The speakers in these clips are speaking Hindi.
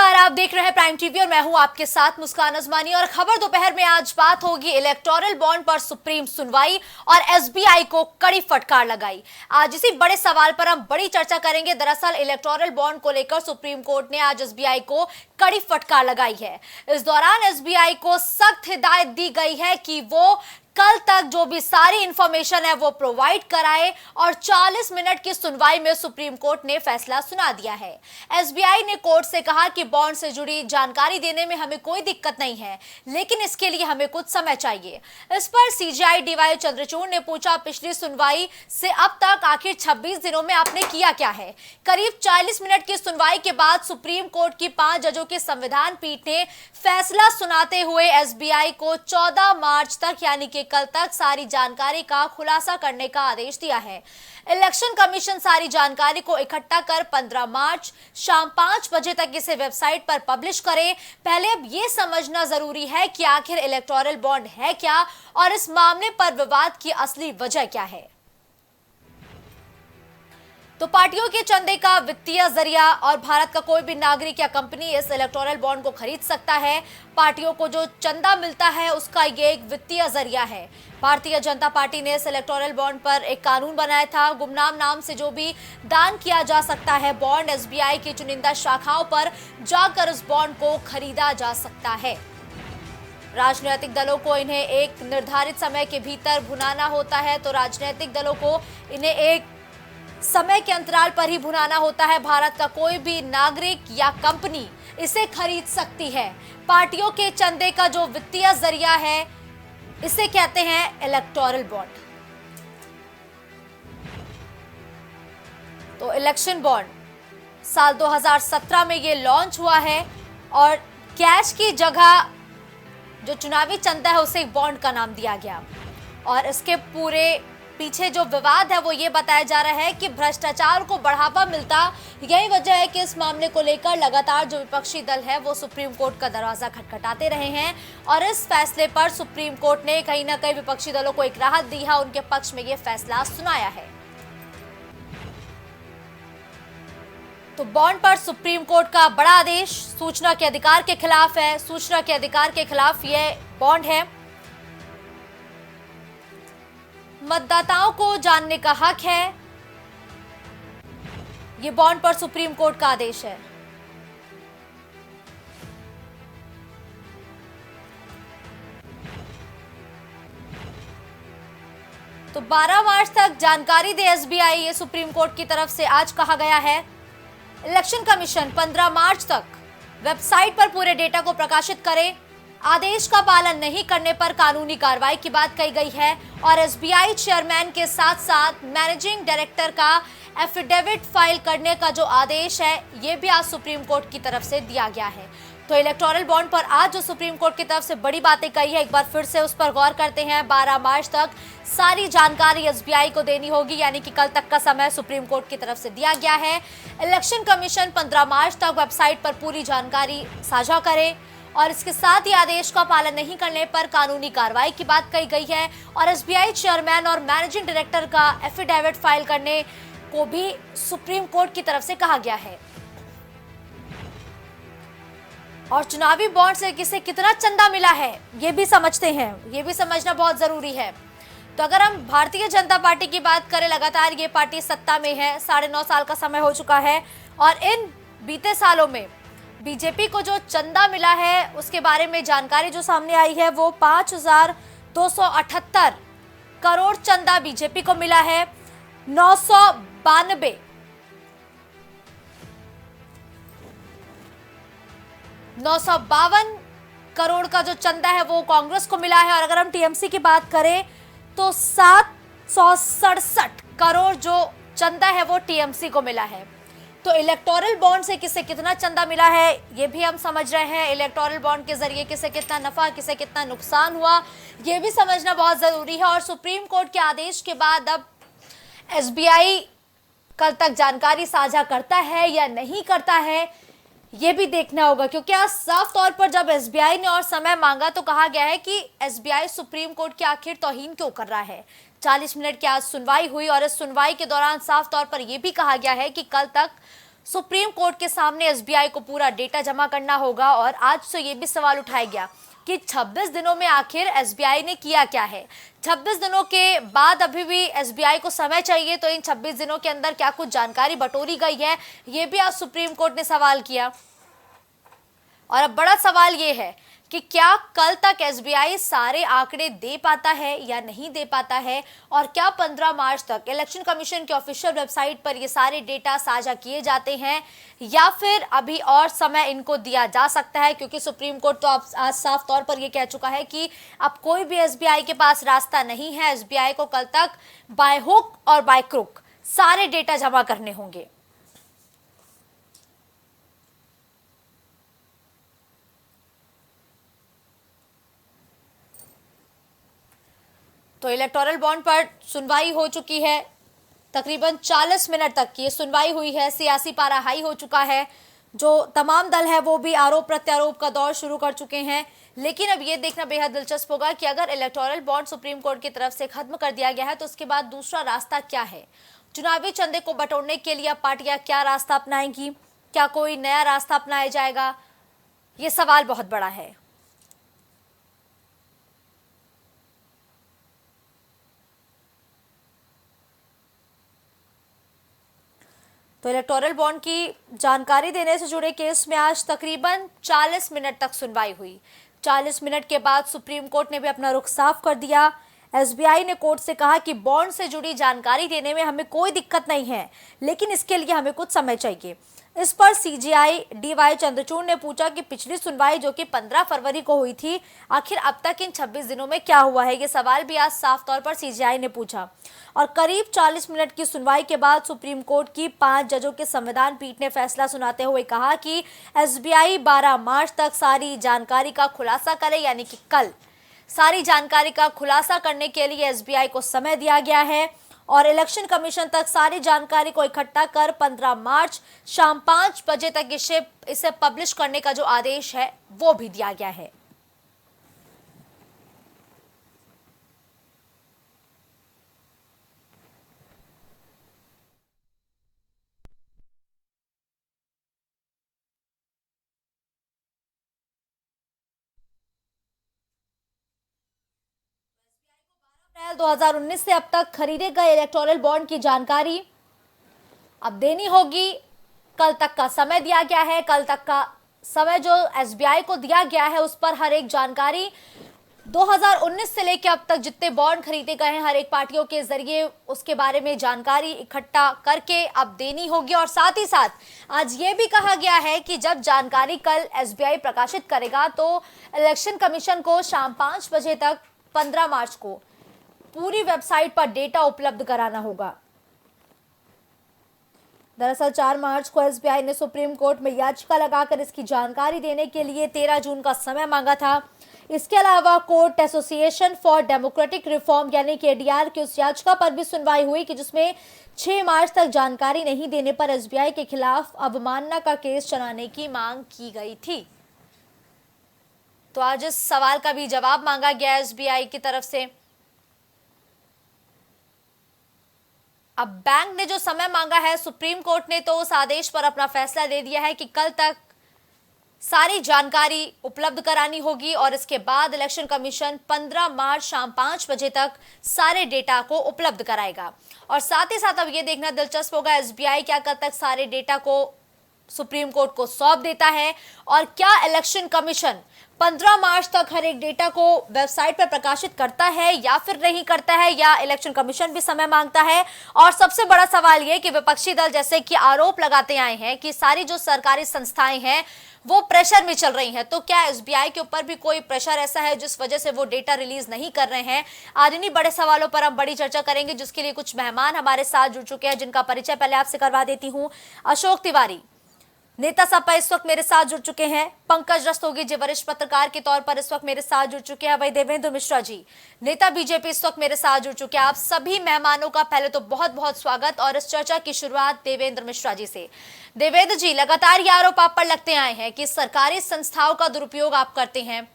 नमस्कार, आप देख रहे हैं प्राइम टीवी और मैं हूं आपके साथ मुस्कान अजमानी। और खबर दोपहर में आज बात होगी इलेक्टोरल बॉन्ड पर सुप्रीम सुनवाई और एसबीआई को कड़ी फटकार लगाई। आज इसी बड़े सवाल पर हम बड़ी चर्चा करेंगे। दरअसल इलेक्टोरल बॉन्ड को लेकर सुप्रीम कोर्ट ने आज एसबीआई को कड़ी फटकार लगाई है। इस दौरान एसबीआई को सख्त हिदायत दी गई है कि वो कल तक जो भी सारी इंफॉर्मेशन है वो प्रोवाइड कराए और 40 मिनट की सुनवाई में सुप्रीम कोर्ट ने फैसला सुना दिया है। एसबीआई ने कोर्ट से कहा कि बॉन्ड से जुड़ी जानकारी देने में हमें कोई दिक्कत नहीं है, लेकिन इसके लिए हमें कुछ समय चाहिए। इस पर सीजेआई डीवाई चंद्रचूड़ ने पूछा, पिछली सुनवाई से अब तक आखिर 26 दिनों में आपने किया क्या है? करीब 40 मिनट की सुनवाई के बाद सुप्रीम कोर्ट की 5 जजों की संविधान पीठ ने फैसला सुनाते हुए एसबीआई को 14 मार्च तक यानी कि कल तक सारी जानकारी का खुलासा करने का आदेश दिया है। इलेक्शन कमीशन सारी जानकारी को इकट्ठा कर 15 मार्च शाम 5 बजे तक इसे वेबसाइट पर पब्लिश करे। पहले अब ये समझना जरूरी है कि आखिर इलेक्टोरल बॉन्ड है क्या और इस मामले पर विवाद की असली वजह क्या है। तो पार्टियों के चंदे का वित्तीय जरिया और भारत का कोई भी नागरिक या कंपनी इस इलेक्टोरल बॉन्ड को खरीद सकता है। पार्टियों को जो चंदा मिलता है उसका ये एक वित्तीय जरिया है। भारतीय जनता पार्टी ने इस इलेक्टोरल बॉन्ड पर एक कानून बनाया था। गुमनाम नाम से जो भी दान किया जा सकता है बॉन्ड, एसबीआई की चुनिंदा शाखाओं पर जाकर उस बॉन्ड को खरीदा जा सकता है। राजनीतिक दलों को इन्हें एक निर्धारित समय के भीतर भुनाना होता है, तो राजनीतिक दलों को इन्हें एक समय के अंतराल पर ही भुनाना होता है। भारत का कोई भी नागरिक या कंपनी इसे खरीद सकती है। पार्टियों के चंदे का जो वित्तीय जरिया है इसे कहते हैं इलेक्टोरल बॉन्ड। तो इलेक्शन बॉन्ड साल 2017 में ये लॉन्च हुआ है और कैश की जगह जो चुनावी चंदा है उसे बॉन्ड का नाम दिया गया। और इसके पूरे पीछे जो विवाद है वो ये बताया जा रहा है कि भ्रष्टाचार को बढ़ावा मिलता, यही वजह है कि इस मामले को लेकर लगातार जो विपक्षी दल है वो सुप्रीम कोर्ट का दरवाजा खटखटाते रहे हैं। और इस फैसले पर सुप्रीम कोर्ट ने कहीं ना कहीं विपक्षी दलों को एक राहत दी है, उनके पक्ष में ये फैसला सुनाया है। तो बॉन्ड पर सुप्रीम कोर्ट का बड़ा आदेश सूचना के अधिकार के खिलाफ है। सूचना के अधिकार के खिलाफ ये बॉन्ड है। मतदाताओं को जानने का हक है, ये बॉन्ड पर सुप्रीम कोर्ट का आदेश है। तो 12 मार्च तक जानकारी दे एसबीआई, ये सुप्रीम कोर्ट की तरफ से आज कहा गया है। इलेक्शन कमीशन 15 मार्च तक वेबसाइट पर पूरे डेटा को प्रकाशित करे। आदेश का पालन नहीं करने पर कानूनी कार्रवाई की बात कही गई है। और एसबीआई चेयरमैन के साथ साथ मैनेजिंग डायरेक्टर का एफिडेविट फाइल करने का जो आदेश है ये भी आज सुप्रीम कोर्ट की तरफ से दिया गया है। तो इलेक्टोरल बॉन्ड पर आज जो सुप्रीम कोर्ट की तरफ से बड़ी बातें कही है, एक बार फिर से उस पर गौर करते हैं। 12 मार्च तक सारी जानकारी एसबीआई को देनी होगी, यानी कि कल तक का समय सुप्रीम कोर्ट की तरफ से दिया गया है। इलेक्शन कमीशन 15 मार्च तक वेबसाइट पर पूरी जानकारी साझा करे और इसके साथ ही आदेश का पालन नहीं करने पर कानूनी कार्रवाई की बात कही गई है। और एसबीआई चेयरमैन और मैनेजिंग डायरेक्टर का एफिडेविट फाइल करने को भी सुप्रीम कोर्ट की तरफ से कहा गया है। और चुनावी बॉन्ड से किसे कितना चंदा मिला है ये भी समझते हैं, ये भी समझना बहुत जरूरी है। तो अगर हम भारतीय जनता पार्टी की बात करें, लगातार ये पार्टी सत्ता में है, 9.5 साल का समय हो चुका है और इन बीते सालों में बीजेपी को जो चंदा मिला है उसके बारे में जानकारी जो सामने आई है वो 5,278 करोड़ चंदा बीजेपी को मिला है। 952 करोड़ का जो चंदा है वो कांग्रेस को मिला है। और अगर हम टीएमसी की बात करें तो 767 करोड़ जो चंदा है वो टीएमसी को मिला है। तो इलेक्टोरल बॉन्ड से किसे कितना चंदा मिला है ये भी हम समझ रहे हैं। इलेक्टोरल बॉन्ड के जरिए किसे कितना नफा, किसे कितना नुकसान हुआ ये भी समझना बहुत जरूरी है। और सुप्रीम कोर्ट के आदेश के बाद अब एसबीआई कल तक जानकारी साझा करता है या नहीं करता है ये भी देखना होगा, क्योंकि आज साफ तौर पर जब एसबीआई ने और समय मांगा तो कहा गया है कि एसबीआई सुप्रीम कोर्ट की आखिर तौहीन क्यों कर रहा है। 40 मिनट की आज सुनवाई हुई और इस सुनवाई के दौरान साफ तौर पर यह भी कहा गया है कि कल तक सुप्रीम कोर्ट के सामने एसबीआई को पूरा डेटा जमा करना होगा। और आज तो ये भी सवाल उठाया गया कि 26 दिनों में आखिर एसबीआई ने किया क्या है। 26 दिनों के बाद अभी भी एसबीआई को समय चाहिए, तो इन 26 दिनों के अंदर क्या कुछ जानकारी बटोरी गई है, ये भी आज सुप्रीम कोर्ट ने सवाल किया। और अब बड़ा सवाल ये है कि क्या कल तक एसबीआई सारे आंकड़े दे पाता है या नहीं दे पाता है, और क्या 15 मार्च तक इलेक्शन कमीशन की ऑफिशियल वेबसाइट पर ये सारे डेटा साझा किए जाते हैं, या फिर अभी और समय इनको दिया जा सकता है। क्योंकि सुप्रीम कोर्ट तो आज साफ तौर पर यह कह चुका है कि अब कोई भी एसबीआई के पास रास्ता नहीं है। एसबीआई को कल तक बाय हुक और बाय क्रुक सारे डेटा जमा करने होंगे। तो इलेक्टोरल बॉन्ड पर सुनवाई हो चुकी है, तकरीबन 40 मिनट तक की सुनवाई हुई है। सियासी पारा हाई हो चुका है, जो तमाम दल है वो भी आरोप प्रत्यारोप का दौर शुरू कर चुके हैं। लेकिन अब ये देखना बेहद दिलचस्प होगा कि अगर इलेक्टोरल बॉन्ड सुप्रीम कोर्ट की तरफ से खत्म कर दिया गया है तो उसके बाद दूसरा रास्ता क्या है। चुनावी चंदे को बटोरने के लिए पार्टियां क्या रास्ता अपनाएंगी, क्या कोई नया रास्ता अपनाया जाएगा, ये सवाल बहुत बड़ा है। तो इलेक्टोरल बॉन्ड की जानकारी देने से जुड़े केस में आज तकरीबन 40 मिनट तक सुनवाई हुई। 40 मिनट के बाद सुप्रीम कोर्ट ने भी अपना रुख साफ कर दिया। एसबीआई ने कोर्ट से कहा कि बॉन्ड से जुड़ी जानकारी देने में हमें कोई दिक्कत नहीं है, लेकिन इसके लिए हमें कुछ समय चाहिए। इस पर सीजीआई डीवाई चंद्रचूड़ ने पूछा कि पिछली सुनवाई जो कि 15 फरवरी को हुई थी, आखिर अब तक इन 26 दिनों में क्या हुआ है। ये सवाल भी आज साफ तौर पर सीजीआई ने पूछा। और करीब 40 मिनट की सुनवाई के बाद सुप्रीम कोर्ट की 5 जजों के संविधान पीठ ने फैसला सुनाते हुए कहा कि एसबीआई 12 मार्च तक सारी जानकारी का खुलासा करे, यानी कि कल सारी जानकारी का खुलासा करने के लिए एसबीआई को समय दिया गया है। और इलेक्शन कमीशन तक सारी जानकारी को इकट्ठा कर 15 मार्च शाम 5 बजे तक इसे पब्लिश करने का जो आदेश है वो भी दिया गया है। अप्रैल 2019 से अब तक खरीदे गए इलेक्टोरल बॉन्ड की जानकारी अब देनी होगी। कल तक का समय दिया गया है। कल तक का समय जो एसबीआई को दिया गया है उस पर हर एक जानकारी 2019 से लेकर अब तक जितने बॉन्ड खरीदे गए हैं हर एक पार्टियों के जरिए उसके बारे में जानकारी इकट्ठा करके अब देनी होगी। और साथ ही साथ आज ये भी कहा गया है कि जब जानकारी कल एसबीआई प्रकाशित करेगा तो इलेक्शन कमीशन को शाम 5 बजे तक 15 मार्च को पूरी वेबसाइट पर डेटा उपलब्ध कराना होगा। दरअसल 4 मार्च को एसबीआई ने सुप्रीम कोर्ट में याचिका लगाकर इसकी जानकारी देने के लिए 13 जून का समय मांगा था। इसके अलावा court association for democratic reform यानी कि एडीआर की उस याचिका पर भी सुनवाई हुई कि जिसमें 6 मार्च तक जानकारी नहीं देने पर एसबीआई के खिलाफ अवमानना का केस चलाने की मांग की गई थी। तो आज इस सवाल का भी जवाब मांगा गया एसबीआई की तरफ से। अब बैंक ने जो समय मांगा है, सुप्रीम कोर्ट ने तो उस आदेश पर अपना फैसला दे दिया है कि कल तक सारी जानकारी उपलब्ध करानी होगी और इसके बाद इलेक्शन कमीशन 15 मार्च शाम 5 बजे तक सारे डेटा को उपलब्ध कराएगा। और साथ ही साथ अब यह देखना दिलचस्प होगा एसबीआई क्या कल तक सारे डेटा को सुप्रीम कोर्ट को सौंप देता है, और क्या इलेक्शन कमीशन 15 मार्च तक हर एक डेटा को वेबसाइट पर प्रकाशित करता है या फिर नहीं करता है, या इलेक्शन कमीशन भी समय मांगता है। और सबसे बड़ा सवाल यह कि विपक्षी दल जैसे कि आरोप लगाते आए हैं कि सारी जो सरकारी संस्थाएं हैं वो प्रेशर में चल रही हैं, तो क्या एसबीआई के ऊपर भी कोई प्रेशर ऐसा है जिस वजह से वो डेटा रिलीज नहीं कर रहे हैं। आज इन्हीं बड़े सवालों पर हम बड़ी चर्चा करेंगे, जिसके लिए कुछ मेहमान हमारे साथ जुड़ चुके हैं, जिनका परिचय पहले आपसे करवा देती हूँ। अशोक तिवारी नेता सपा इस वक्त मेरे साथ जुड़ चुके हैं। पंकज रस्तोगी जी वरिष्ठ पत्रकार के तौर पर इस वक्त मेरे साथ जुड़ चुके हैं। वही देवेंद्र मिश्रा जी नेता बीजेपी इस वक्त मेरे साथ जुड़ चुके हैं। आप सभी मेहमानों का पहले तो बहुत बहुत स्वागत। और इस चर्चा की शुरुआत देवेंद्र मिश्रा जी से। देवेंद्र जी, लगातार ये आरोप आप पर लगते आए हैं कि सरकारी संस्थाओं का दुरुपयोग आप करते हैं,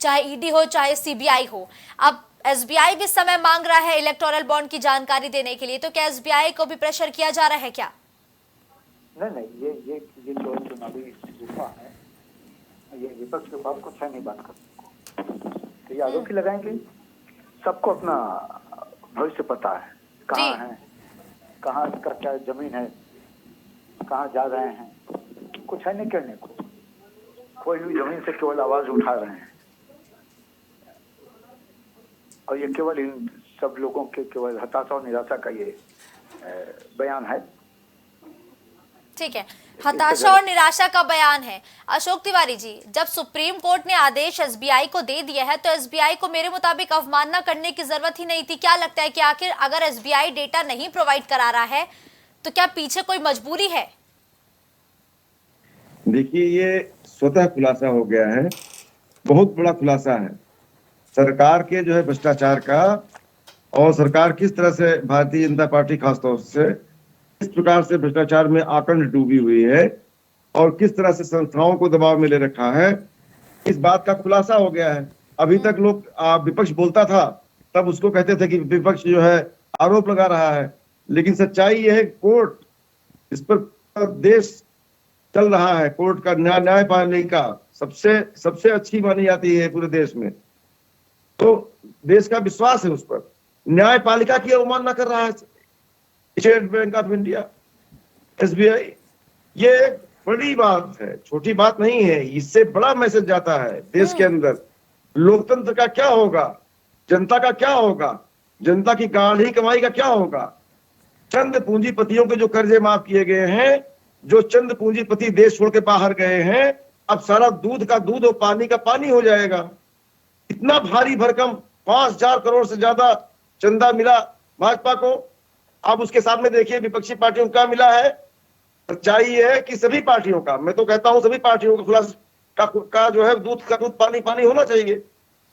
चाहे ईडी हो चाहे सीबीआई हो। अब एसबीआई भी समय मांग रहा है इलेक्टोरल बॉन्ड की जानकारी देने के लिए, तो क्या एसबीआई को भी प्रेशर किया जा रहा है क्या? नहीं, ये जो चुनावी गुफा है, ये विपक्ष के पास कुछ है नहीं बात करने को। तो ये आरोप ही लगाएंगे। सबको अपना भविष्य पता है, कहाँ है, कहाँ का क्या जमीन है, कहाँ जा रहे हैं, कुछ है नहीं करने को। कोई भी जमीन से केवल आवाज उठा रहे हैं, और ये केवल इन सब लोगों के केवल हताशा और निराशा का ये बयान है। ठीक है, हताशा और निराशा का बयान है। अशोक तिवारी जी, जब सुप्रीम कोर्ट ने आदेश एसबीआई को दे दिया है तो एसबीआई को मेरे मुताबिक अवमानना करने की जरूरत ही नहीं थी। क्या लगता है कि आखिर अगर एसबीआई डेटा नहीं प्रोवाइड करा रहा है तो क्या पीछे कोई मजबूरी है? देखिए, ये स्वतः खुलासा हो गया है, बहुत बड़ा खुलासा है सरकार के जो है भ्रष्टाचार का, और सरकार किस तरह से भारतीय जनता पार्टी खासतौर से किस प्रकार से भ्रष्टाचार में आकंठ डूबी हुई है और किस तरह से संस्थाओं को दबाव में ले रखा है, इस बात का खुलासा हो गया है। अभी तक लोग विपक्ष बोलता था तब उसको कहते थे कि विपक्ष जो है आरोप लगा रहा है, लेकिन सच्चाई यह है कोर्ट इस पर देश चल रहा है। कोर्ट का न्यायपालिका सबसे अच्छी मानी जाती है पूरे देश में, तो देश का विश्वास है उस पर। न्यायपालिका की अवमानना कर रहा है state bank of India, SBI. ये एक बड़ी बात है, छोटी बात नहीं है। इससे बड़ा मैसेज जाता है देश के अंदर, लोकतंत्र का क्या होगा, जनता का क्या होगा, जनता की गाढ़ी कमाई का क्या होगा। चंद पूंजीपतियों के जो कर्जे माफ किए गए हैं, जो चंद पूंजीपति देश छोड़ के बाहर गए हैं, अब सारा दूध का दूध और पानी का पानी हो जाएगा। इतना भारी भरकम 5,000 करोड़ से ज्यादा चंदा मिला भाजपा को। अब उसके सामने देखिए विपक्षी पार्टियों का मिला है। सच्चाई है कि सभी पार्टियों का, मैं तो कहता हूं सभी पार्टियों का खुलासा का जो है दूध का दूध पानी पानी होना चाहिए,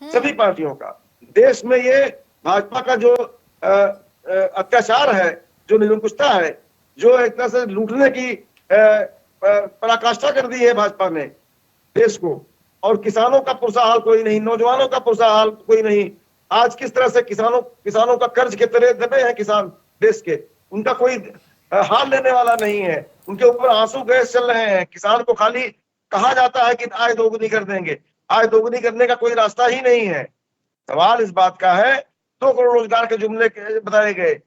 सभी पार्टियों का। देश में ये भाजपा का जो अत्याचार है, जो निरंकुशता है, जो एक तरह से लूटने की पराकाष्ठा कर दी है भाजपा ने देश को, और किसानों का पुरसा हाल कोई नहीं, नौजवानों का पुरसा हाल कोई नहीं। आज किस तरह से किसानों का कर्ज के तरह दबे हैं किसान देश के, उनका कोई हाल लेने वाला नहीं है, उनके ऊपर आंसू गैस चल रहे हैं। किसान को खाली कहा जाता है कि आय दोगुनी कर देंगे, आय दोगुनी करने का कोई रास्ता ही नहीं है। सवाल इस बात का है, 2 करोड़ रोजगार के जुमले बताए गए,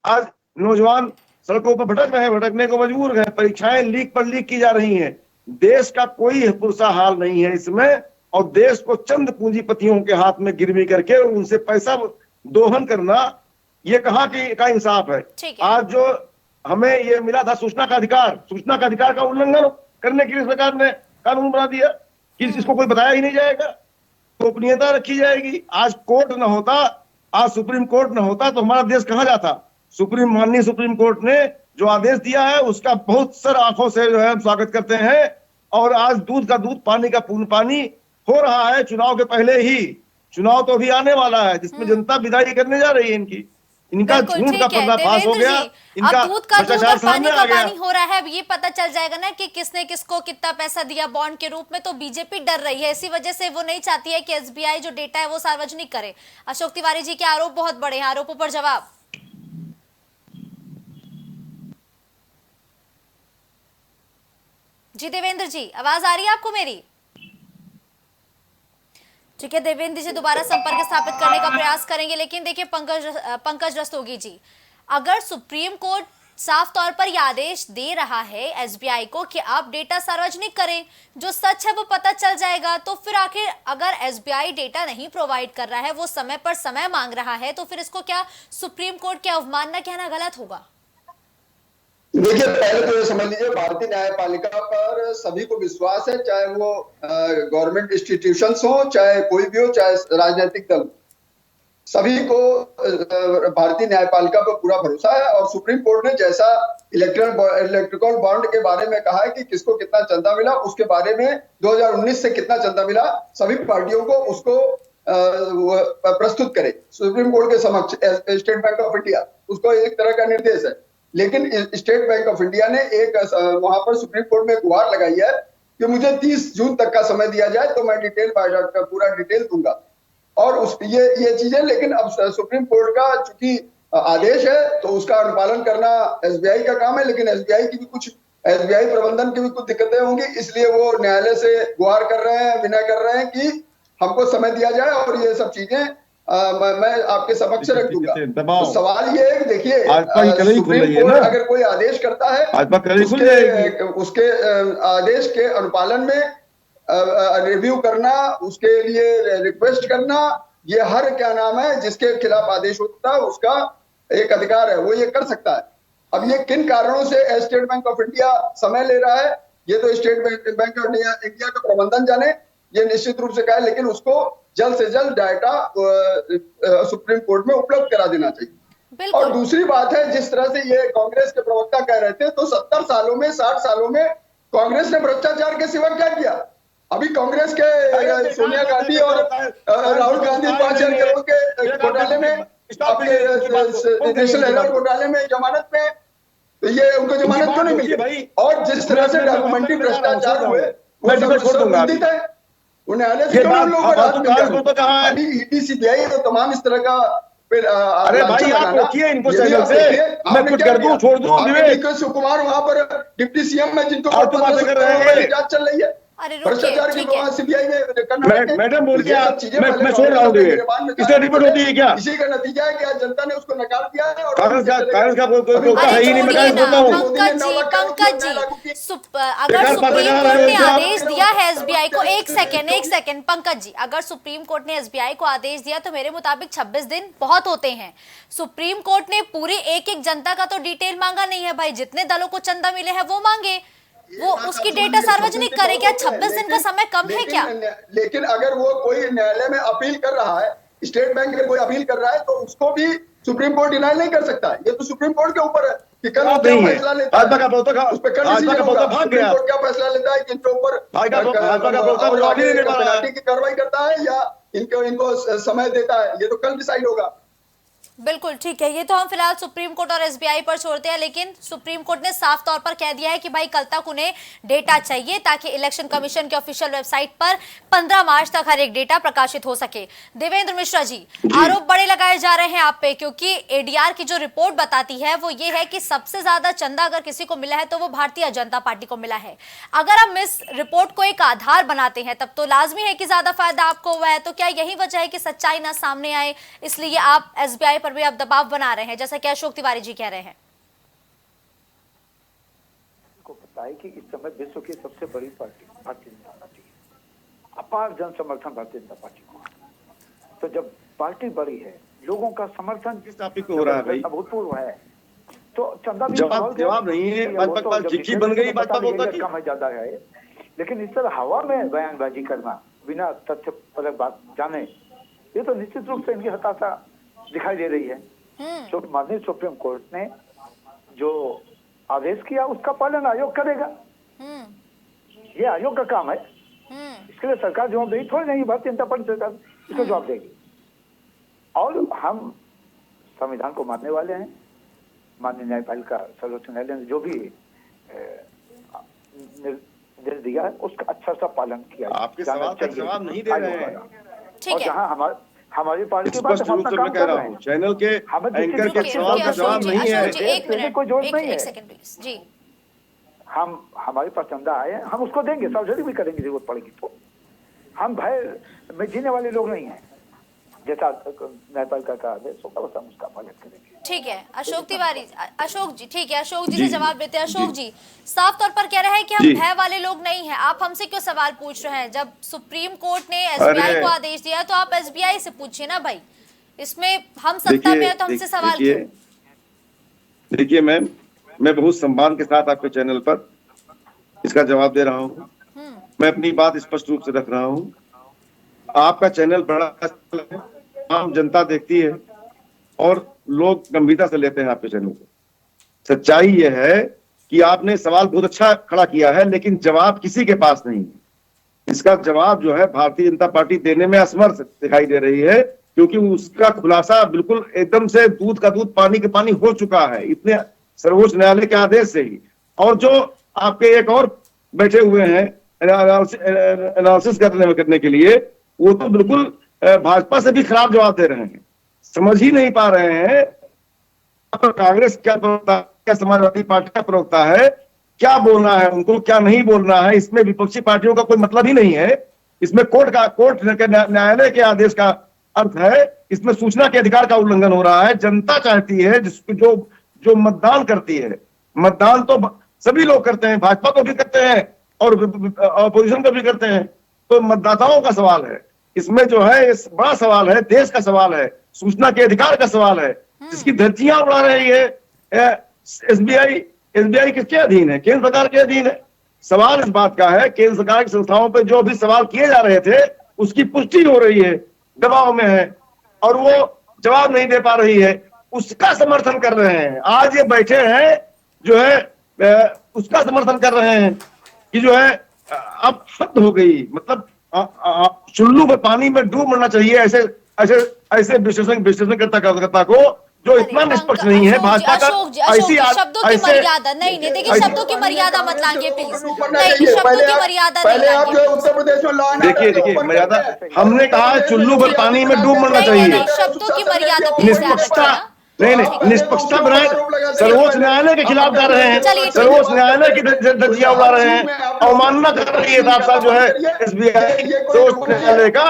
आज नौजवान सड़कों पर भटक रहे हैं, भटकने को मजबूर हैं, परीक्षाएं लीक पर लीक की जा रही हैं। देश का कोई पुरसा हाल नहीं है इसमें, और देश को चंद पूंजीपतियों के हाथ में गिरवी करके उनसे पैसा दोहन करना, ये कहाँ का इंसाफ है। आज जो हमें ये मिला था सूचना का अधिकार का उल्लंघन करने के लिए सरकार ने कानून बना दिया कि इसको कोई बताया ही नहीं जाएगा, गोपनीयता रखी जाएगी। आज कोर्ट न होता, आज सुप्रीम कोर्ट न होता तो हमारा देश कहाँ जाता। माननीय सुप्रीम कोर्ट ने जो आदेश दिया है उसका बहुत सर आंखों से जो है हम स्वागत करते हैं, और आज दूध का दूध पानी का पानी हो रहा है। चुनाव के पहले ही, चुनाव तो अभी आने वाला है जिसमें जनता विदाई करने जा रही है इनका झूठ का पर्दाफाश हो गया, इनका दूध का दूध और पानी का पानी हो रहा है। अब ये पता चल जाएगा ना कि किसने किसको कितना पैसा दिया बॉन्ड के रूप में, तो बीजेपी डर रही है, इसी वजह से वो नहीं चाहती है कि एसबीआई जो डेटा है वो सार्वजनिक करे। अशोक तिवारी जी के आरोप बहुत बड़े हैं, आरोपों पर जवाब। जी देवेंद्र जी, आवाज आ रही है आपको मेरी? ठीक है, देवेंद्र जी दोबारा संपर्क स्थापित करने का प्रयास करेंगे। लेकिन देखिए पंकज रस्तोगी जी, अगर सुप्रीम कोर्ट साफ तौर पर यह आदेश दे रहा है एसबीआई को कि आप डेटा सार्वजनिक करें, जो सच है वो पता चल जाएगा, तो फिर आखिर अगर एसबीआई डेटा नहीं प्रोवाइड कर रहा है, वो समय पर समय मांग रहा है, तो फिर इसको क्या सुप्रीम कोर्ट की अवमानना कहना गलत होगा? देखिए, पहले तो ये समझ लीजिए भारतीय न्यायपालिका पर सभी को विश्वास है, चाहे वो गवर्नमेंट इंस्टीट्यूशंस हो, चाहे कोई भी हो, चाहे राजनीतिक दल, सभी को भारतीय न्यायपालिका पर पूरा भरोसा है। और सुप्रीम कोर्ट ने जैसा इलेक्ट्रिकल बॉन्ड के बारे में कहा है कि किसको कितना चंदा मिला, उसके बारे में 2019 से कितना चंदा मिला, सभी पार्टियों को उसको प्रस्तुत करे सुप्रीम कोर्ट के समक्ष। स्टेट बैंक ऑफ इंडिया उसको एक तरह का निर्देश है, लेकिन स्टेट बैंक ऑफ इंडिया ने एक वहां पर सुप्रीम कोर्ट में गुहार लगाई है कि मुझे 30 जून तक का समय दिया जाए तो मैं डिटेल बायोडाटा का पूरा डिटेल दूंगा। और ये चीजें, लेकिन अब सुप्रीम कोर्ट का चूंकि आदेश है तो उसका अनुपालन करना एसबीआई का काम है, लेकिन एसबीआई की भी कुछ एसबीआई प्रबंधन की भी कुछ दिक्कतें होंगी, इसलिए वो न्यायालय से गुहार कर रहे हैं, विनय कर रहे हैं कि हमको समय दिया जाए और ये सब चीजें मैं आपके समक्ष रख दूंगा। तो सवाल ये है कि देखिए, सुप्रीम कोर्ट अगर कोई आदेश करता है, उसके आदेश के अनुपालन में रिव्यू करना, उसके लिए रिक्वेस्ट करना, ये हर क्या नाम है जिसके खिलाफ आदेश होता है उसका एक अधिकार है, वो ये कर सकता है। अब ये किन कारणों से स्टेट बैंक ऑफ इंडिया समय ले रहा है, ये तो स्टेट बैंक ऑफ इंडिया का प्रबंधन जाने, ये निश्चित रूप से कहा है, लेकिन उसको जल्द से जल्द डाटा सुप्रीम कोर्ट में उपलब्ध करा देना चाहिए। और दूसरी बात है, जिस तरह से ये कांग्रेस के प्रवक्ता कह रहे थे, तो 70 सालों में 60 सालों में कांग्रेस ने भ्रष्टाचार के सिवा क्या किया? अभी कांग्रेस के सोनिया गांधी और राहुल गांधी 5,000 करोड़ के घोटाले में, नेशनल हेराल्ड घोटाले में जमानत में, तो ये उनको जमानत क्यों नहीं मिली? और जिस तरह से डॉक्यूमेंट्री भ्रष्टाचार हुए वो संबंधित है, न्यायालय से क्यों लोगों को राहत मिल जाए? अभी ईडी सीबीआई तो तमाम इस तरह का फिर अरे भाई आप रोकिए इनको चैनल से, मैं कुछ कर दूं छोड़ दूं। डीके शिव कुमार वहां पर डिप्टी सीएम में, जिनको जांच चल रही है भ्रष्टाचार की, सीबीआई ने मैडम बोल के मैं छोड़ रहा हूँ, इससे रिपोर्ट होती है क्या? इसी का नतीजा है कि आज जनता ने उसको नकार दिया है। और कांग्रेस का बोलता है ही नहीं, मैं बोलता हूँ। पंकज जी, अगर सुप्रीम कोर्ट ने आदेश दिया है एसबीआई को, एक सेकंड पंकज जी, अगर सुप्रीम कोर्ट ने एसबीआई को आदेश दिया तो मेरे मुताबिक 26 दिन बहुत होते हैं। सुप्रीम कोर्ट ने पूरी एक जनता का तो डिटेल मांगा नहीं है भाई, जितने दलों को चंदा मिले हैं वो मांगे, वो उसकी डेटा सार्वजनिक करे। क्या 26 दिन का समय कम है क्या? लेकिन अगर वो कोई न्यायालय में अपील कर रहा है, स्टेट बैंक में कोई अपील कर रहा है, तो उसको भी सुप्रीम कोर्ट डिनाई नहीं कर सकता है। ये तो सुप्रीम कोर्ट के ऊपर है कि कल क्या फैसला लेता है, उस पर क्या फैसला लेता है कि इनके ऊपर पेनाल्टी की कार्रवाई करता है या इनको समय देता है, ये तो कल डिसाइड होगा। बिल्कुल ठीक है, ये तो हम फिलहाल सुप्रीम कोर्ट और एसबीआई पर छोड़ते हैं, लेकिन सुप्रीम कोर्ट ने साफ तौर पर कह दिया है कि भाई कल तक उन्हें डेटा चाहिए ताकि इलेक्शन कमीशन के ऑफिशियल वेबसाइट पर 15 मार्च तक हर एक डेटा प्रकाशित हो सके। देवेंद्र मिश्रा जी, आरोप बड़े लगाए जा रहे हैं आप पे, क्योंकि एडीआर की जो रिपोर्ट बताती है वो ये है कि सबसे ज्यादा चंदा अगर किसी को मिला है तो वो भारतीय जनता पार्टी को मिला है। अगर हम इस रिपोर्ट को एक आधार बनाते हैं तब तो लाजमी है कि ज्यादा फायदा आपको हुआ है, तो क्या यही वजह है कि सच्चाई ना सामने आए इसलिए आप एसबीआई पर भी आप दबाव बना रहे हैं, जैसा कि अशोक तिवारी जी कह रहे हैं? को पता है कि इस समय विश्व की सबसे बड़ी पार्टी भारतीय जनता पार्टी है, अपार जन समर्थन भारतीय जनता पार्टी को। तो जब पार्टी बड़ी है, लोगों का समर्थन किस टॉपिक पे हो रहा है भाई? अभूतपूर्व है, तो चंदा भी जवाब नहीं है, चिट्ठी बन गई, कम है ज्यादा है। लेकिन इस तरह हवा में बयानबाजी करना बिना तथ्य परक बात जाने, ये तो निश्चित रूप से इनकी हताशा दिखाई दे रही है। तो माननीय सुप्रीम कोर्ट ने जो आदेश किया उसका पालन आयोग करेगा, ये आयोग का काम है। इसके लिए सरकार जवाबदेही थोड़ी नहीं, भारतीय जनता पार्टी सरकार इसको जवाब देगी। और हम संविधान को मानने वाले हैं, माननीय न्यायपालिका सर्वोच्च न्यायालय ने जो भी निर्देश दिया है उसका अच्छा सा पालन किया। आपके सवाल का जवाब नहीं दे रहे हैं। ठीक है, जहाँ हमारी पार्टी की बात हम अपना काम कर रहे हैं, चैनल के एंकर के सवाल का जवाब नहीं है। एक मिनट, कोई जरूरत नहीं है। एक सेकंड प्लीज जी। हम हमारे पास चंदा आए हैं, हम उसको देंगे, सार्वजनिक भी करेंगे जरूरत पड़ेगी तो। हम भय में जीने वाले लोग नहीं हैं, जैसा न्यायपालिका का आदेश होगा बस हम उसका पालन करेंगे। ठीक है अशोक तिवारी, अशोक जी ठीक है, अशोक जी से जवाब देते हैं। अशोक जी साफ तौर पर कह रहे हैं कि हम भय वाले लोग नहीं हैं, आप हमसे क्यों सवाल पूछ रहे हैं? जब सुप्रीम कोर्ट ने एसबीआई को आदेश दिया तो आप एसबीआई से पूछिए ना भाई, इसमें हम सत्ता में है तो हमसे सवाल क्यों? देखिए मैम, मैं बहुत सम्मान के साथ आपके चैनल पर इसका जवाब दे रहा हूँ। मैं अपनी बात स्पष्ट रूप से रख रहा हूँ। आपका चैनल बड़ा आम जनता देखती है और लोग गंभीरता से लेते हैं आपके चैनल को। सच्चाई यह है कि आपने सवाल बहुत अच्छा खड़ा किया है, लेकिन जवाब किसी के पास नहीं है। इसका जवाब जो है भारतीय जनता पार्टी देने में असमर्थ दिखाई दे रही है, क्योंकि उसका खुलासा बिल्कुल एकदम से दूध का दूध पानी के पानी हो चुका है, इतने सर्वोच्च न्यायालय के आदेश से ही। और जो आपके एक और बैठे हुए हैं एनालिसिस करने के लिए, वो तो बिल्कुल भाजपा से भी खराब जवाब दे रहे हैं, समझ ही नहीं पा रहे हैं। कांग्रेस क्या प्रवक्ता, क्या समाजवादी पार्टी का प्रवक्ता है क्या बोलना है उनको, क्या नहीं बोलना है, इसमें विपक्षी पार्टियों का कोई मतलब ही नहीं है। इसमें कोर्ट के न्यायालय के आदेश का अर्थ है, इसमें सूचना के अधिकार का उल्लंघन हो रहा है। जनता चाहती है जो मतदान करती है, मतदान तो सभी लोग करते हैं, भाजपा को भी करते हैं और अपोजिशन को भी करते हैं, तो मतदाताओं का सवाल है। इसमें जो है इस बड़ा सवाल है, देश का सवाल है, सूचना के अधिकार का सवाल है, जिसकी धज्जियां उड़ा रही है एसबीआई किसके अधीन है? केंद्र सरकार के अधीन है। सवाल इस बात का है, केंद्र सरकार की संस्थाओं पर जो भी सवाल किए जा रहे थे उसकी पुष्टि हो रही है, दबाव में है और वो जवाब नहीं दे पा रही है, उसका समर्थन कर रहे हैं। आज ये बैठे हैं जो है उसका समर्थन कर रहे हैं कि जो है अब हद हो गई, मतलब चुल्लू में पानी में डूब मरना चाहिए ऐसे ऐसे ऐसे विश्लेषणकर्ता को जो इतना निष्पक्ष नहीं है। भाजपा का ऐसी शब्दों की मर्यादा नहीं, देखिए शब्दों की मर्यादा मत लांघिए प्लीज, नहीं शब्दों की मर्यादा नहीं लांघिए। उत्तर प्रदेश में देखिए मर्यादा, हमने कहा चुल्लू पर पानी में डूब मरना चाहिए, शब्दों की मर्यादा निष्पक्षता नहीं, निष्पक्षता बनाए। सर्वोच्च न्यायालय के खिलाफ जा रहे हैं, सर्वोच्च न्यायालय की धज्जियां उड़ा रहे हैं, अवमानना कर रही है साफ साफ जो है एसबीआई सर्वोच्च न्यायालय का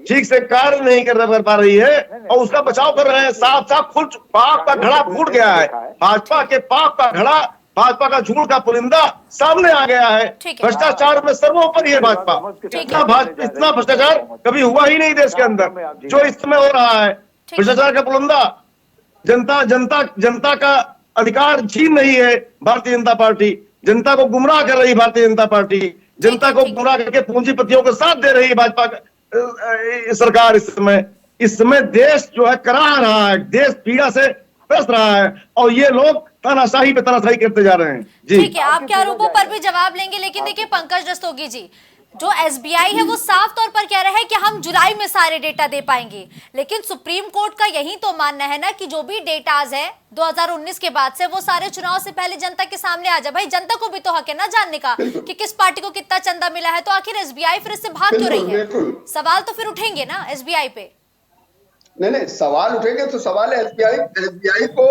ठीक से कार्य नहीं कर पा रही है और उसका बचाव कर रहे हैं। साफ साफ खुद पाप का घड़ा फूट गया है, भाजपा के पाप का घड़ा, भाजपा का झूठ का पुलिंदा सामने आ गया है। भ्रष्टाचार में सर्वोपरि है भाजपा, इतना भ्रष्टाचार कभी हुआ ही नहीं देश के अंदर जो इस समय हो रहा है। भ्रष्टाचार का पुलिंदा, जनता का अधिकार छीन रही है भारतीय जनता पार्टी, जनता को गुमराह कर रही भारतीय जनता पार्टी, जनता को गुमराह करके पूंजीपतियों को साथ दे रही है भाजपा सरकार। इस समय देश जो है कराह रहा है, देश पीड़ा से ग्रस्त रहा है और ये लोग तानाशाही पे तानाशाही करते जा रहे हैं। जी ठीक है, आपके आरोपों पर भी जवाब लेंगे, लेकिन देखिए पंकज रस्तोगी जी, जो एसबीआई है वो साफ तौर पर कह रहा है कि हम जुलाई में सारे डेटा दे पाएंगे, लेकिन सुप्रीम कोर्ट का यही तो मानना है ना कि जो भी डेटाज है 2019 के बाद से वो सारे चुनाव से पहले जनता के सामने आ जाए। भाई जनता को भी तो हक है ना जानने का कि किस पार्टी को कितना चंदा मिला है, तो आखिर एसबीआई फिर इससे भाग क्यों रही है? सवाल तो फिर उठेंगे ना एसबीआई पे। नहीं सवाल उठेंगे तो सवाल है एसबीआई को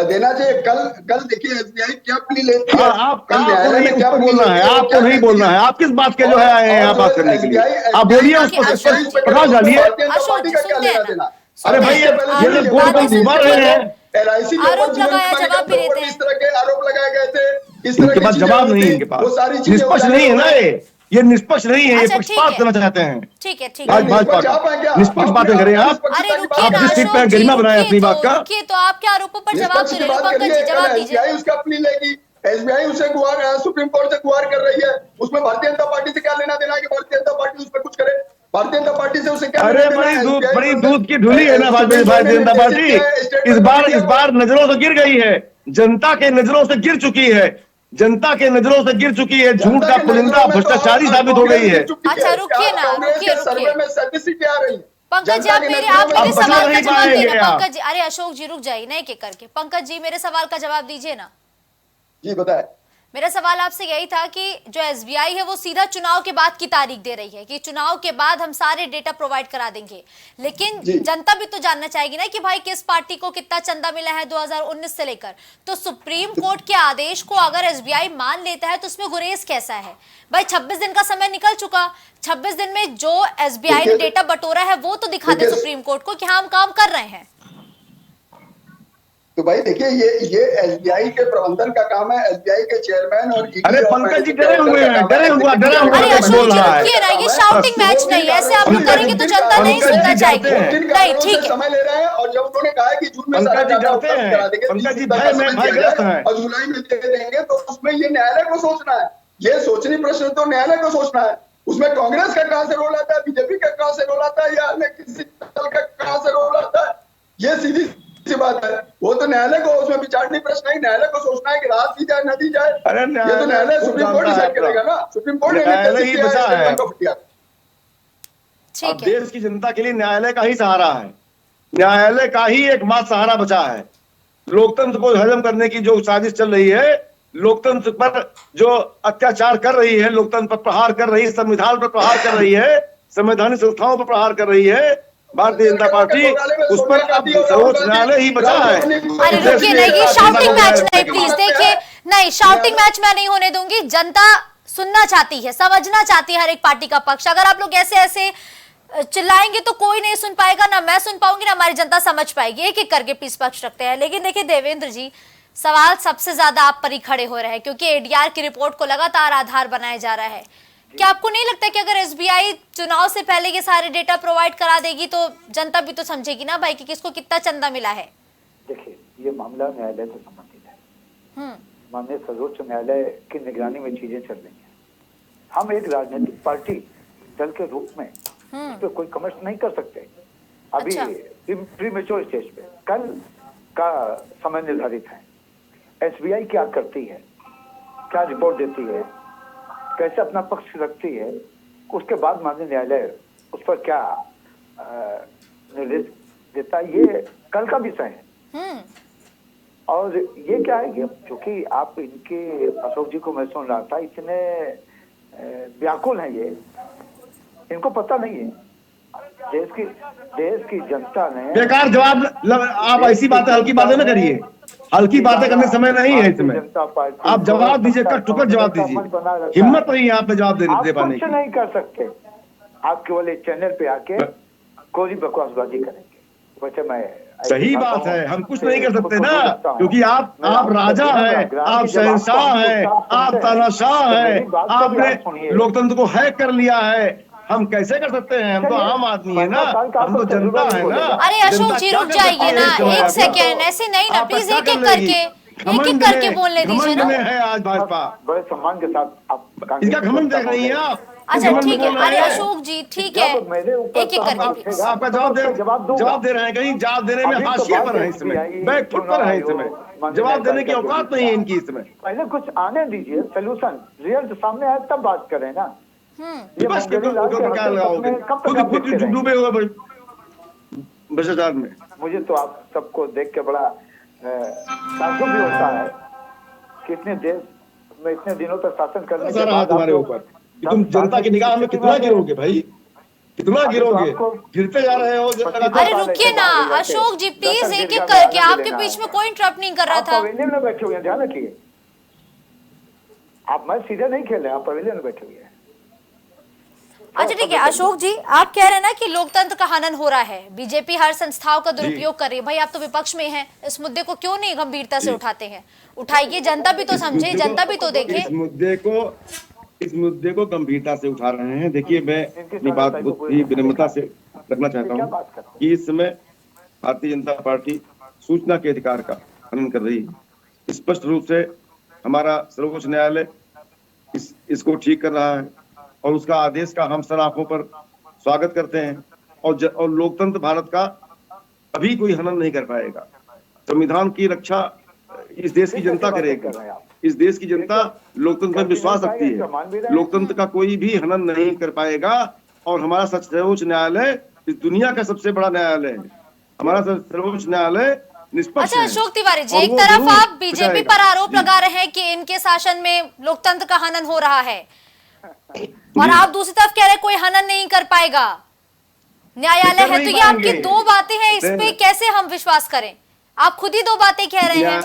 देना चाहिए। कल देखिए एसबीआई क्या प्ली लेती है। आपको बोलना है, आपको नहीं बोलना है, आप किस बात के जो है आए हैं यहाँ बात करने के लिए? आप बोलिए, उसको प्रकाश डालिए। अरे भाई ये गोल गोल घुमा रहे हैं, LIC आरोप लगाया, जवाब भी देते हैं। इस तरह के आरोप लगाए गए थे, इस इनके पास जवाब नहीं है, इनके पास निष्पक्ष नहीं है ना, ये निष्पक्ष नहीं है, ये पक्षपात करना चाहते हैं। ठीक है आज भाजपा निष्पक्ष बातें करें आप जिस सीट पर गरिमा बनाए अपनी बात का। तो आपके आरोपों पर जवाब तो पंकज जी जवाब दीजिए। उसका अपनी लेगी, एसबीआई उसे गुहार सुप्रीम कोर्ट से गुहार कर रही है, उसमें भारतीय जनता पार्टी से क्या लेना देना है कि भारतीय जनता पार्टी उस पर कुछ करे? भारतीय जनता पार्टी से उसे क्या? अरे बड़ी दूध की ढूली है ना भारतीय जनता पार्टी। इस बार नजरों से गिर गई है, जनता के नजरों से गिर चुकी है, जनता के नजरों से गिर चुकी है, झूठ का पुलिंदा भ्रष्टाचारी साबित हो गई है। अच्छा रुकिए ना, रुकिए सर्वे में स्टैटिस्टिक्स आ रही है। पंकज जी आप मेरे सवाल का जवाब दीजिए पंकज जी। अरे अशोक जी रुक जाइए, नहीं के करके पंकज जी मेरे सवाल का जवाब दीजिए ना। जी बताए। मेरा सवाल आपसे यही था कि जो एसबीआई है वो सीधा चुनाव के बाद की तारीख दे रही है कि चुनाव के बाद हम सारे डेटा प्रोवाइड करा देंगे, लेकिन जनता भी तो जानना चाहेगी ना कि भाई किस पार्टी को कितना चंदा मिला है 2019 से लेकर। तो सुप्रीम कोर्ट के आदेश को अगर एसबीआई मान लेता है तो उसमें गुरेज कैसा है? भाई 26 दिन का समय निकल चुका, 26 दिन में जो एसबीआई ने डेटा बटोरा है वो तो दिखा दे सुप्रीम कोर्ट को कि हाँ हम काम कर रहे हैं। तो भाई देखिए ये एसबीआई के प्रबंधन का काम है, एसबीआई के चेयरमैन और अरे पंकज जी डरे हुए हैं, डरा हुआ बोल रहा है। ये शाउटिंग मैच नहीं है, ऐसे आप लोग करेंगे तो जनता नहीं सुनना चाहेगी। नहीं ठीक है, समय ले रहे हैं और जब उन्होंने कहा है कि जून में सारा डाटा उपलब्ध करा देंगे और जुलाई में दे देंगे, तो उसमें ये न्यायालय को सोचना है, ये सोचनी प्रश्न तो न्यायालय को सोचना है। उसमें कांग्रेस का कहां से रोल आता है, बीजेपी का कहां से रोल आता है या अन्य किसी दल का कहां से रोल आता है, ये सीधी सी बात है। वो तो न्यायालय को उसमें विचारनी प्रश्न है, न्यायालय को सोचना है कि राहत दी जाए न दी जाए। अरे ये तो न्यायालय सुप्रीम कोर्ट डिसाइड करेगा ना, सुप्रीम कोर्ट ने ही बचा है। ठीक है, देश की जनता के लिए न्यायालय का ही सहारा है, न्यायालय का ही एकमात्र सहारा बचा है। लोकतंत्र को हजम करने की जो साजिश चल रही है, लोकतंत्र पर जो अत्याचार कर रही है, लोकतंत्र पर प्रहार कर रही है, संविधान पर प्रहार कर रही है, संवैधानिक संस्थाओं पर प्रहार कर रही है भारतीय जनता पार्टी, उस पर अब सर्वोच्च न्यायालय ही बचा है। अरे रुकिए नहीं, ये शाउटिंग मैच नहीं प्लीज। देखिए नहीं, शाउटिंग मैच मैं नहीं होने दूंगी। जनता सुनना चाहती है, समझना चाहती है हर एक पार्टी का पक्ष। अगर आप लोग ऐसे ऐसे चिल्लाएंगे तो कोई नहीं सुन पाएगा, ना मैं सुन पाऊंगी, ना हमारी जनता समझ पाएगी। एक एक करके प्लीज पक्ष रखते हैं। लेकिन देखिए देवेंद्र जी, सवाल सबसे ज्यादा आप पर ही खड़े हो रहे हैं, क्योंकि एडीआर की रिपोर्ट को लगातार आधार बनाया जा रहा है। क्या आपको नहीं लगता कि अगर एसबीआई चुनाव से पहले ये सारे डेटा प्रोवाइड करा देगी तो जनता भी तो समझेगी ना भाई कि किसको कितना चंदा मिला है? देखिए, ये मामला न्यायालय से संबंधित है। माननीय सर्वोच्च न्यायालय की निगरानी में चीजें चल रही हैं। हम एक राजनीतिक पार्टी दल के रूप में इस पे कोई कमेंट नहीं कर सकते अभी। अच्छा। प्रीमेच्योर स्टेज पे कल का समय निर्धारित है। एसबीआई क्या करती है, क्या रिपोर्ट देती है, कैसे अपना पक्ष रखती है, उसके बाद माननीय न्यायालय उस पर क्या निर्देश देता है, ये कल का विषय है। और ये क्या है कि क्योंकि आप इनके अशोक जी को मैं सुन रहा था, इतने व्याकुल हैं ये, इनको पता नहीं है देश की जनता ने बेकार जवाब। आप ऐसी बातें, हल्की बातें ना करिए, हल्की बातें करने समय नहीं है इसमें। आप जवाब दीजिए, कट टुकट जवाब दीजिए। हिम्मत नहीं है आप पे जवाब दे पाने की। कुछ नहीं कर सकते आप, केवल एक चैनल पे आके कोई बकवासबाजी करेंगे। वैसे मैं सही बात है, हम कुछ नहीं कर सकते ना, क्योंकि आप राजा हैं, आप शहंशाह हैं, आप तानाशाह हैं, आपने लोकतंत्र को हैक कर लिया है। हम कैसे कर सकते हैं? हम तो आम आदमी है ना, हम तो जनता है ना। अरे अशोक जी रुक जाइए ना, एक सेकेंड, ऐसे नहीं ना प्लीज, एक एक करके बोलने दीजिए ना। है आज भाजपा बड़े सम्मान के साथ आप इसका घमंड देख रही है आप। अच्छा ठीक है, अरे अशोक जी ठीक है, एक एक करके आपका जवाब दे रहे हैं, कहीं जवाब देने में हाशिए पर है इसमें, बैकफुट पर है इसमें, जवाब देने की औकात नहीं है इनकी इसमें। पहले कुछ आने दीजिए, सोल्यूशन रिजल्ट सामने आए तब बात करें ना। बस क्या लगाओगे, खुद डूबे हुए भ्रष्टाचार में। मुझे तो आप सबको देख के बड़ा ताज्जुब भी होता है कि इतने देश में इतने दिनों तक शासन करने के बाद तुम्हारे ऊपर तुम जनता की निगाह में कितना गिरोगे भाई, कितना गिरोगे? गिरते जा रहे हो। अरे रुकिए ना अशोक जी प्लीज, एक एक करके। आपके बीच में कोई इंटरप्ट नहीं कर रहा था। पवेलियन में बैठे हुए हैं, ध्यान रखिए आप। मैं सीधे नहीं खेल रहे, आप पवेलियन में बैठे हुए हैं। अच्छा ठीक है अशोक जी, आप कह रहे हैं ना कि लोकतंत्र का हनन हो रहा है, बीजेपी हर संस्थाओं का दुरुपयोग कर रही है। भाई आप तो विपक्ष में हैं, इस मुद्दे को क्यों नहीं गंभीरता से उठाते हैं? उठाइए, जनता भी तो समझे, जनता भी तो देखे। इस मुद्दे को गंभीरता से उठा रहे हैं। देखिए, मैं अपनी बात बहुत ही विनम्रता से रखना चाहता हूँ कि इस समय भारतीय जनता पार्टी सूचना के अधिकार का हनन कर रही है। स्पष्ट रूप से हमारा सर्वोच्च न्यायालय इसको ठीक कर रहा है और उसका आदेश का हम सर आंखों पर स्वागत करते हैं। और लोकतंत्र भारत का अभी कोई हनन नहीं कर पाएगा। संविधान की रक्षा इस देश की जनता करेगी। इस देश की जनता लोकतंत्र में विश्वास रखती है। लोकतंत्र का कोई भी हनन नहीं कर पाएगा। और हमारा सर्वोच्च न्यायालय इस दुनिया का सबसे बड़ा न्यायालय है। हमारा सर्वोच्च न्यायालय निष्पक्ष है। अच्छा अशोक तिवारी जी, एक तरफ आप बीजेपी पर आरोप लगा रहे हैं कि इनके शासन में लोकतंत्र का हनन हो रहा है, और आप दूसरी तरफ कह रहे हैं कोई हनन नहीं कर पाएगा, न्यायालय है। तो ये आपकी दो बातें हैं, इस पे कैसे हम विश्वास करें? आप खुद ही दो बातें कह रहे हैं।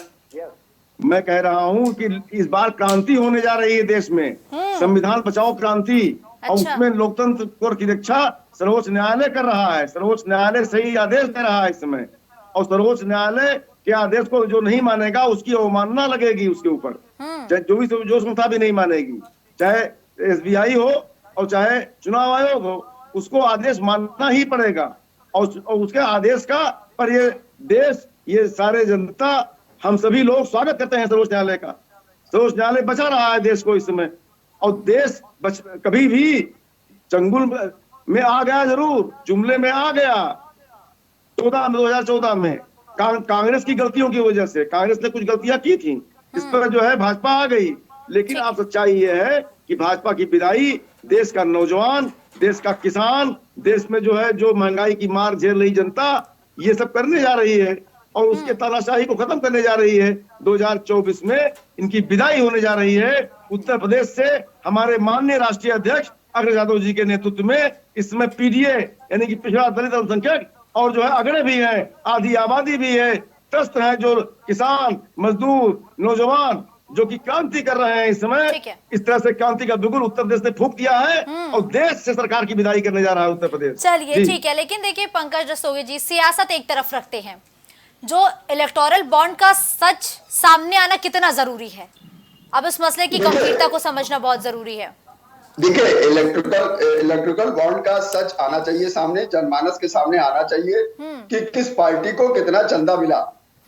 मैं कह रहा हूं कि इस बार क्रांति होने जा रही है देश में, संविधान बचाओ क्रांति। अच्छा। और उसमें लोकतंत्र की रक्षा सर्वोच्च न्यायालय कर रहा है। सर्वोच्च न्यायालय सही आदेश दे रहा है इस समय। और सर्वोच्च न्यायालय के आदेश को जो नहीं मानेगा उसकी अवमानना लगेगी उसके ऊपर। जो संस्था भी नहीं मानेगी, चाहे एसबीआई हो और चाहे चुनाव आयोग हो, उसको आदेश मानना ही पड़ेगा। और उसके आदेश का पर ये देश, ये सारे जनता, हम सभी लोग स्वागत करते हैं सर्वोच्च न्यायालय का। सर्वोच्च न्यायालय बचा रहा है देश को इस समय। और देश कभी भी चंगुल में आ गया, जरूर जुमले में आ गया 2014 में कांग्रेस की गलतियों की वजह से। कांग्रेस ने कुछ गलतियां की थी, इस पर जो है भाजपा आ गई। लेकिन आप सच्चाई ये है कि भाजपा की विदाई देश का नौजवान, देश का किसान, देश में जो है जो महंगाई की मार झेल रही जनता, ये सब करने जा रही है और उसके तानाशाही को खत्म करने जा रही है। 2024 में इनकी विदाई होने जा रही है। उत्तर प्रदेश से हमारे माननीय राष्ट्रीय अध्यक्ष अखिलेश यादव जी के नेतृत्व में इसमें पीडीए यानी कि पिछड़ा दलित अल्पसंख्यक और जो है अगड़े भी हैं, आधी आबादी भी है, त्रस्त है, जो किसान, मजदूर, नौजवान, जो कि क्रांति कर रहे हैं इस समय, ठीक है। इस तरह से क्रांति का बिगुल उत्तर प्रदेश ने फूंक दिया है और देश से सरकार की विदाई करने जा रहा है उत्तर प्रदेश। चलिए जी। ठीक है, लेकिन देखिए पंकज रस्तोगी जी, सियासत एक तरफ रखते हैं, जो इलेक्टोरल बॉन्ड का सच सामने आना कितना जरूरी है, अब इस मसले की गंभीरता को समझना बहुत जरूरी है। देखिए, इलेक्ट्रिकल बॉन्ड का सच आना चाहिए सामने, जनमानस के सामने आना चाहिए कि किस पार्टी को कितना चंदा मिला।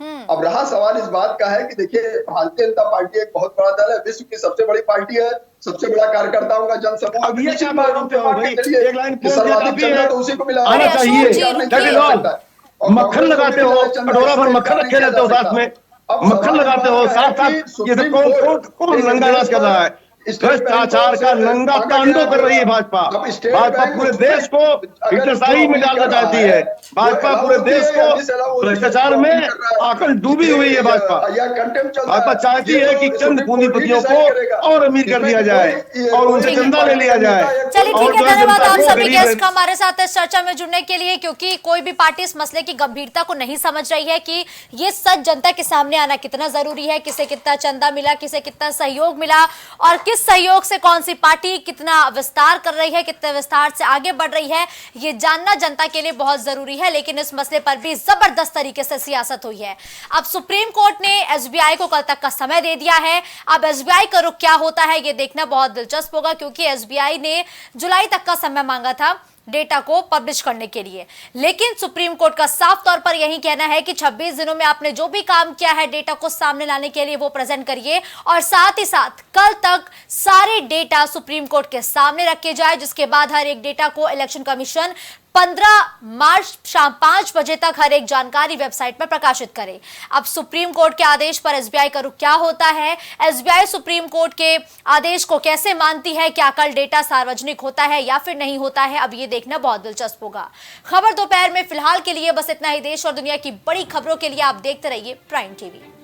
अब रहा सवाल इस बात का है कि देखिए, भारतीय जनता पार्टी एक बहुत बड़ा दल है, विश्व की सबसे बड़ी पार्टी है, सबसे बड़ा कार्यकर्ताओं का जनसमूह। अब ये क्या बात होती है भाई, एक लाइन कि सर्वाधिक चंदा तो उसी को मिला आना अरे चाहिए। अशोक जी, रुकिए। मक्खन लगाते हो, कटोरा भर मक्खन रखे रहते हो साथ में, मक्खन लगाते हो साथ साथ, ये सब कौन नंगा नाच कर रहा है? भ्रष्टाचार का नंगा तांडव कर रही है भाजपा। भाजपा पूरे देश को हिटलरशाही में डालना चाहती है। भाजपा पूरे देश को भ्रष्टाचार में आकर डूबी हुई है। भाजपा चाहती है कि चंद पूंजीपतियों को और अमीर कर दिया जाए और उनसे चंदा ले लिया जाए। चलिए ठीक है, धन्यवाद आप सभी गेस्ट हमारे साथ इस चर्चा में जुड़ने के लिए, क्योंकि कोई भी पार्टी इस मसले की गंभीरता को नहीं समझ रही है कि ये सच जनता के सामने आना कितना जरूरी है, किसे कितना चंदा मिला, किसे कितना सहयोग मिला और किस सहयोग से कौन सी पार्टी कितना विस्तार कर रही है, कितने विस्तार से आगे बढ़ रही है, ये जानना जनता के लिए बहुत जरूरी है। लेकिन इस मसले पर भी जबरदस्त तरीके से सियासत हुई है। अब सुप्रीम कोर्ट ने एसबीआई को कल तक का समय दे दिया है। अब एसबीआई का रुख क्या होता है ये देखना बहुत दिलचस्प होगा, क्योंकि एसबीआई ने जुलाई तक का समय मांगा था डेटा को पब्लिश करने के लिए, लेकिन सुप्रीम कोर्ट का साफ तौर पर यही कहना है कि 26 दिनों में आपने जो भी काम किया है डेटा को सामने लाने के लिए वो प्रेजेंट करिए, और साथ ही साथ कल तक सारे डेटा सुप्रीम कोर्ट के सामने रखे जाए, जिसके बाद हर एक डेटा को इलेक्शन कमीशन 15 मार्च शाम 5 बजे तक हर एक जानकारी वेबसाइट पर प्रकाशित करे। अब सुप्रीम कोर्ट के आदेश पर एसबीआई का रुख क्या होता है, एसबीआई सुप्रीम कोर्ट के आदेश को कैसे मानती है, क्या कल डेटा सार्वजनिक होता है या फिर नहीं होता है, अब ये देखना बहुत दिलचस्प होगा। खबर दोपहर में फिलहाल के लिए बस इतना ही। देश और दुनिया की बड़ी खबरों के लिए आप देखते रहिए प्राइम टीवी।